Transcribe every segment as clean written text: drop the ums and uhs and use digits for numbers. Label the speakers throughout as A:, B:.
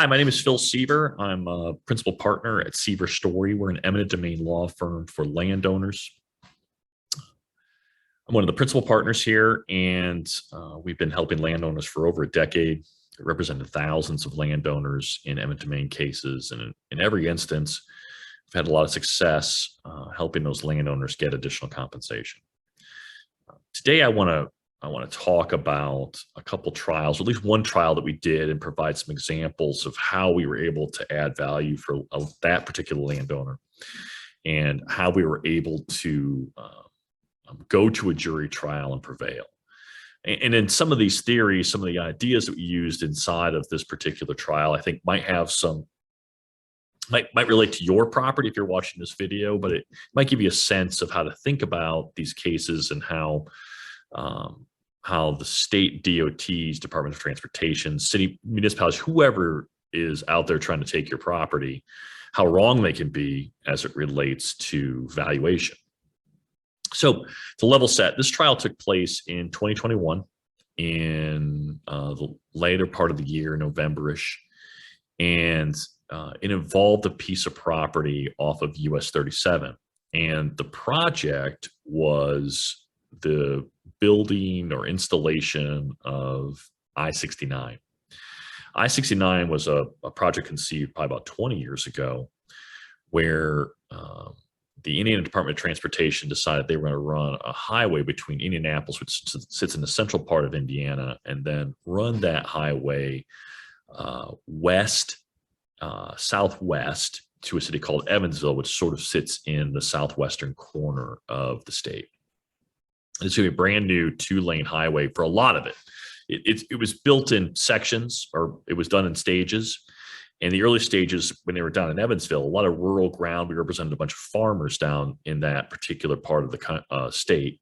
A: my name is Phil Seaver. I'm a principal partner at Seaver Story. We're an eminent domain law firm for landowners. I'm one of the principal partners here, and we've been helping landowners for over a decade. We represented thousands of landowners in eminent domain cases, and in every instance, we've had a lot of success helping those landowners get additional compensation. Today, I want to talk about a couple trials, or at least one trial that we did, and provide some examples of how we were able to add value for that particular landowner, and how we were able to go to a jury trial and prevail. And in some of these theories, some of the ideas that we used inside of this particular trial, I think might have some, might relate to your property if you're watching this video, but it might give you a sense of how to think about these cases and how the state DOTs, Department of Transportation, city municipalities, whoever is out there trying to take your property, how wrong they can be as it relates to valuation. So to level set, this trial took place in 2021 in the later part of the year, November-ish, and it involved a piece of property off of US 37. And the project was the building or installation of I-69. I-69 was a project conceived probably about 20 years ago, where the Indiana Department of Transportation decided they were going to run a highway between Indianapolis, which sits in the central part of Indiana, and then run that highway southwest to a city called Evansville, which sort of sits in the southwestern corner of the state. It's going to be a brand new 2-lane highway for a lot of it. It was built in sections, or it was done in stages. In the early stages, when they were down in Evansville, a lot of rural ground. We represented a bunch of farmers down in that particular part of the state.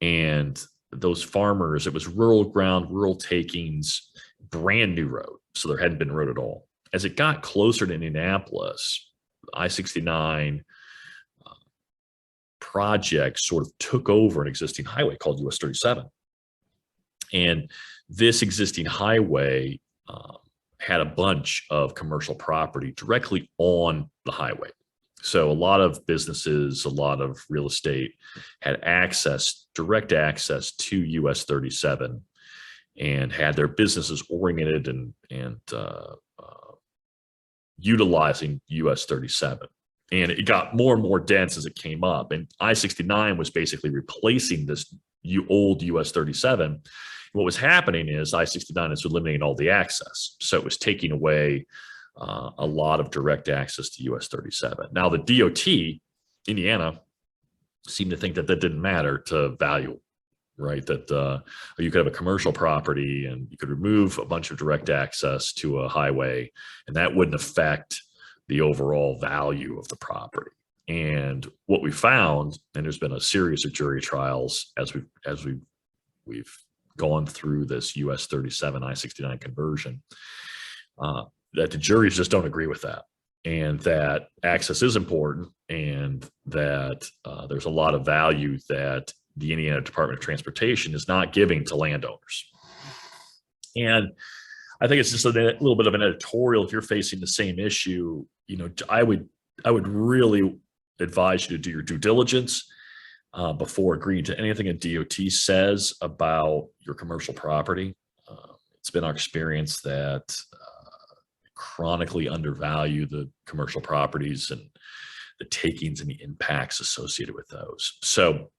A: And those farmers, it was rural ground, rural takings, brand new road. So there hadn't been road at all. As it got closer to Indianapolis, I-69 project sort of took over an existing highway called US 37. And this existing highway had a bunch of commercial property directly on the highway. So a lot of businesses, a lot of real estate had direct access to US 37, and had their businesses oriented and utilizing US 37. And it got more and more dense as it came up. And I-69 was basically replacing this old US 37. What was happening is I-69 is eliminating all the access. So it was taking away a lot of direct access to US 37. Now the DOT, Indiana, seemed to think that that didn't matter to value, right? That you could have a commercial property and you could remove a bunch of direct access to a highway, and that wouldn't affect the overall value of the property. And what we found, and there's been a series of jury trials as we've gone through this US 37 I-69 conversion, that the juries just don't agree with that, and that access is important, and that there's a lot of value that the Indiana Department of Transportation is not giving to landowners. And I think it's just a little bit of an editorial. If you're facing the same issue, I would really advise you to do your due diligence before agreeing to anything a DOT says about your commercial property. It's been our experience that chronically undervalue the commercial properties and the takings and the impacts associated with those. So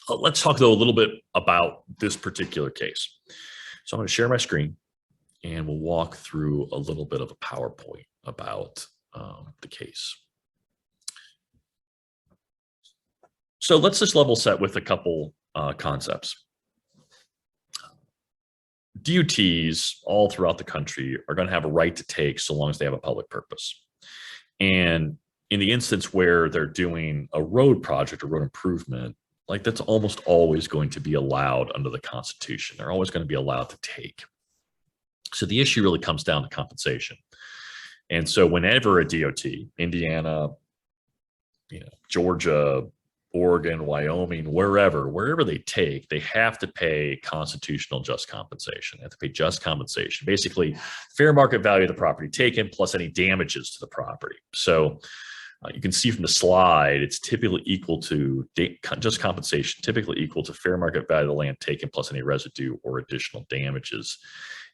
A: let's talk, though, a little bit about this particular case. So I'm going to share my screen, and we'll walk through a little bit of a PowerPoint about the case. So let's just level set with a couple concepts. DOTs all throughout the country are going to have a right to take so long as they have a public purpose. And in the instance where they're doing a road project or road improvement, like, that's almost always going to be allowed under the Constitution. They're always going to be allowed to take. So the issue really comes down to compensation. And so whenever a DOT, Indiana, Georgia, Oregon, Wyoming, wherever they take, they have to pay constitutional just compensation. They have to pay just compensation, basically fair market value of the property taken plus any damages to the property. So you can see from the slide, it's typically equal to just compensation, typically equal to fair market value of the land taken plus any residue or additional damages.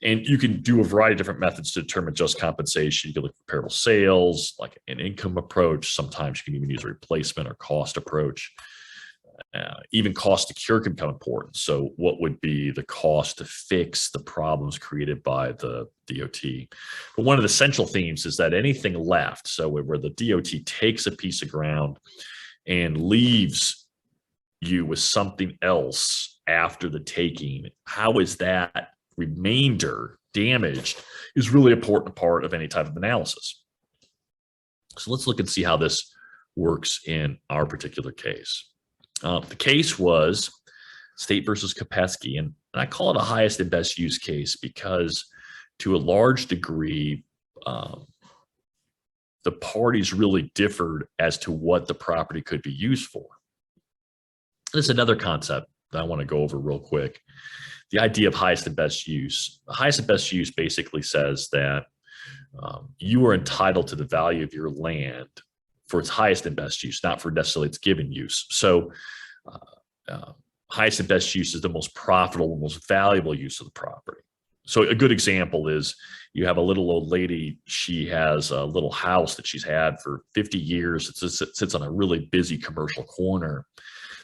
A: And you can do a variety of different methods to determine just compensation. You can look at comparable sales, like an income approach. Sometimes you can even use a replacement or cost approach. Even cost to cure can become important. So what would be the cost to fix the problems created by the DOT? But one of the central themes is that anything left, so where the DOT takes a piece of ground and leaves you with something else after the taking, how is that remainder damaged is really an important part of any type of analysis. So let's look and see how this works in our particular case. The case was State versus Kopetsky, and I call it a highest and best use case because to a large degree, the parties really differed as to what the property could be used for. This is another concept that I want to go over real quick. The idea of highest and best use. The highest and best use basically says that you are entitled to the value of your land for its highest and best use, not for necessarily its given use. So highest and best use is the most profitable, most valuable use of the property. So a good example is you have a little old lady. She has a little house that she's had for 50 years. It sits on a really busy commercial corner.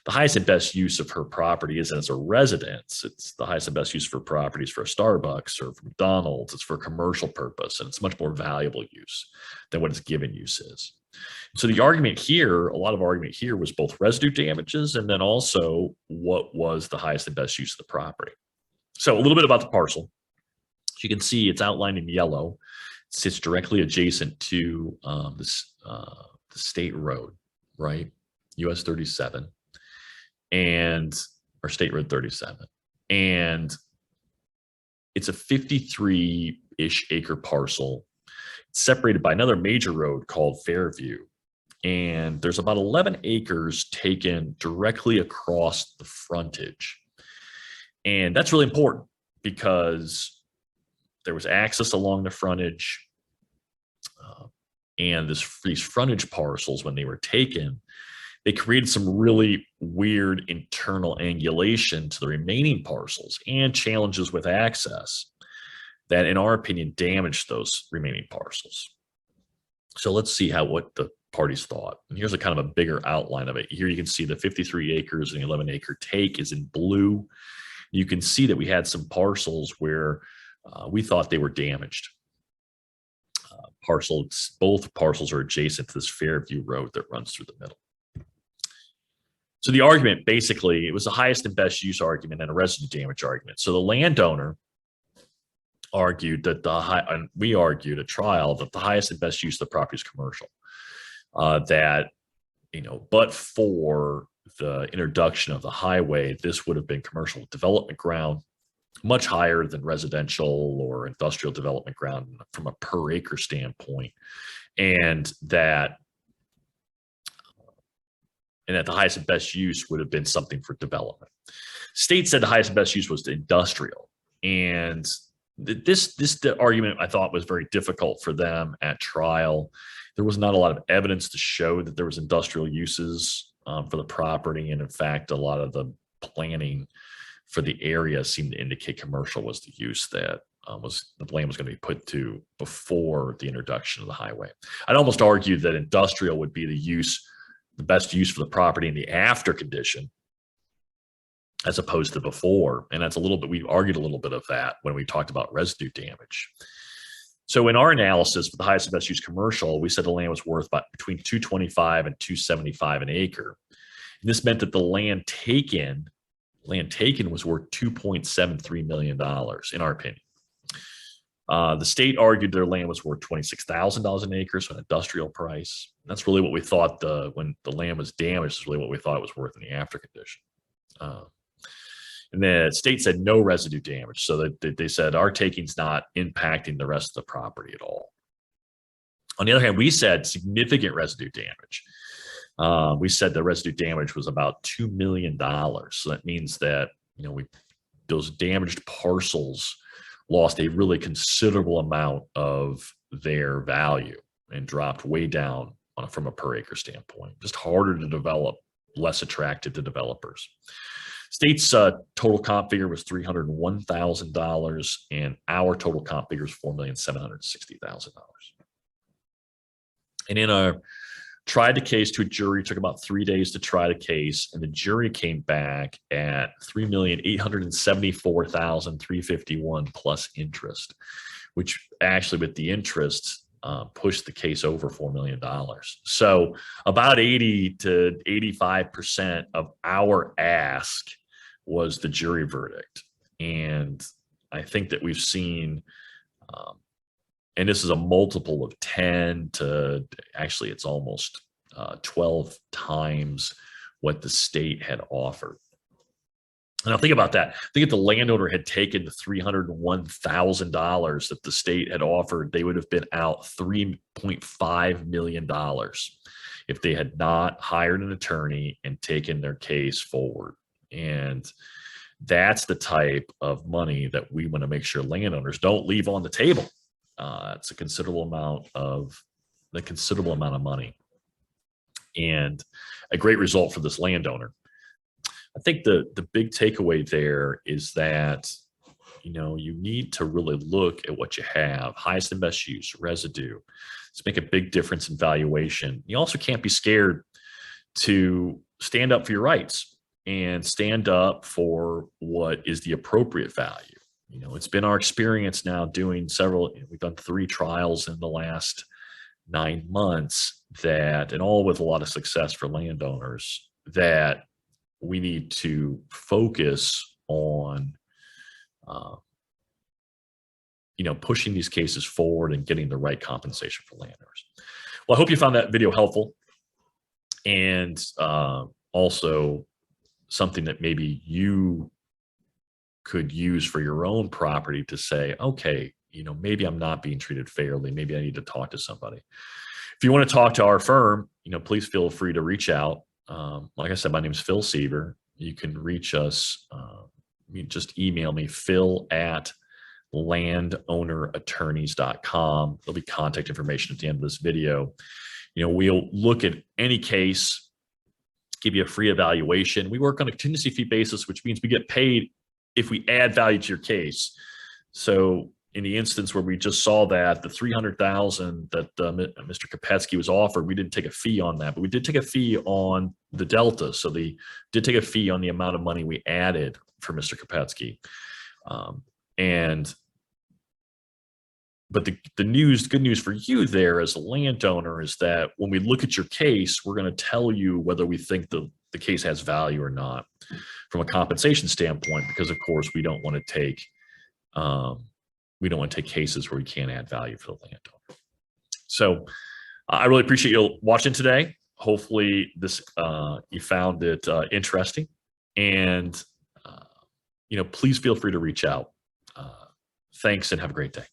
A: The highest and best use of her property isn't as a residence. It's the highest and best use for properties for a Starbucks or for McDonald's. It's for a commercial purpose, and it's much more valuable use than what its given use is. So the argument here, a lot of argument here was both residue damages and then also what was the highest and best use of the property. So a little bit about the parcel. As you can see, it's outlined in yellow. It sits directly adjacent to the state road, right? US 37 or State Road 37. And it's a 53-ish acre parcel. It's separated by another major road called Fairview. And there's about 11 acres taken directly across the frontage. And that's really important because there was access along the frontage. And these frontage parcels, when they were taken, they created some really weird internal angulation to the remaining parcels and challenges with access that, in our opinion, damaged those remaining parcels. So let's see what the parties thought. And here's a kind of a bigger outline of it. Here you can see the 53 acres and the 11 acre take is in blue. You can see that we had some parcels where we thought they were damaged. Both parcels are adjacent to this Fairview road that runs through the middle. So the argument, basically, it was the highest and best use argument and a residue damage argument. So the landowner argued that and we argued at trial that the highest and best use of the property is commercial. That, but for the introduction of the highway, this would have been commercial development ground, much higher than residential or industrial development ground from a per acre standpoint. And that the highest and best use would have been something for development. State said the highest and best use was the industrial. And this argument, I thought, was very difficult for them at trial. There was not a lot of evidence to show that there was industrial uses for the property. And in fact, a lot of the planning for the area seemed to indicate commercial was the use that the land was going to be put to before the introduction of the highway. I'd almost argue that industrial would be the best use for the property in the after condition as opposed to before. And that's we argued a little bit of that when we talked about residue damage. So in our analysis for the highest and best use commercial, we said the land was worth about between $225 and $275 an acre. And this meant that the land taken was worth $2.73 million, in our opinion. The state argued their land was worth $26,000 an acre, so an industrial price. That's really what we thought when the land was damaged is really what we thought it was worth in the after condition. And the state said no residue damage. So they said our taking's not impacting the rest of the property at all. On the other hand, we said significant residue damage. We said the residue damage was about $2 million. So that means that, those damaged parcels lost a really considerable amount of their value and dropped way down from a per acre standpoint. Just harder to develop, less attractive to developers. State's total comp figure was $301,000, and our total comp figure is $4,760,000. And in a tried the case to a jury, took about 3 days to try the case, and the jury came back at $3,874,351 plus interest, which actually, with the interest, pushed the case over $4 million. So about 80 to 85% of our ask was the jury verdict. And I think that we've seen, and this is a multiple of 10 to actually it's almost 12 times what the state had offered. And I'll think about that. Think if the landowner had taken the $301,000 that the state had offered, they would have been out $3.5 million if they had not hired an attorney and taken their case forward. And that's the type of money that we want to make sure landowners don't leave on the table. It's a considerable amount of money, and a great result for this landowner. I think the big takeaway there is that, you need to really look at what you have, highest and best use, residue. Let's make a big difference in valuation. You also can't be scared to stand up for your rights and stand up for what is the appropriate value. It's been our experience now doing we've done 3 trials in the last 9 months and all with a lot of success for landowners, that we need to focus on, pushing these cases forward and getting the right compensation for landowners. Well, I hope you found that video helpful, and also something that maybe you could use for your own property to say, okay, maybe I'm not being treated fairly. Maybe I need to talk to somebody. If you want to talk to our firm, please feel free to reach out. Like I said, my name is Phil Seaver. You can reach us. You just email me, phil@landownerattorneys.com. There'll be contact information at the end of this video. We'll look at any case, give you a free evaluation. We work on a contingency fee basis, which means we get paid if we add value to your case. So in the instance where we just saw that the $300,000 that Mr. Kopetsky was offered, we didn't take a fee on that, but we did take a fee on the delta. So they did take a fee on the amount of money we added for Mr. Kopetsky. But the good news for you there as a landowner is that when we look at your case, we're going to tell you whether we think the case has value or not from a compensation standpoint, because of course we don't want to take cases where we can't add value for the landowner. So I really appreciate you watching today. Hopefully this you found it interesting, and please feel free to reach out. Thanks, and have a great day.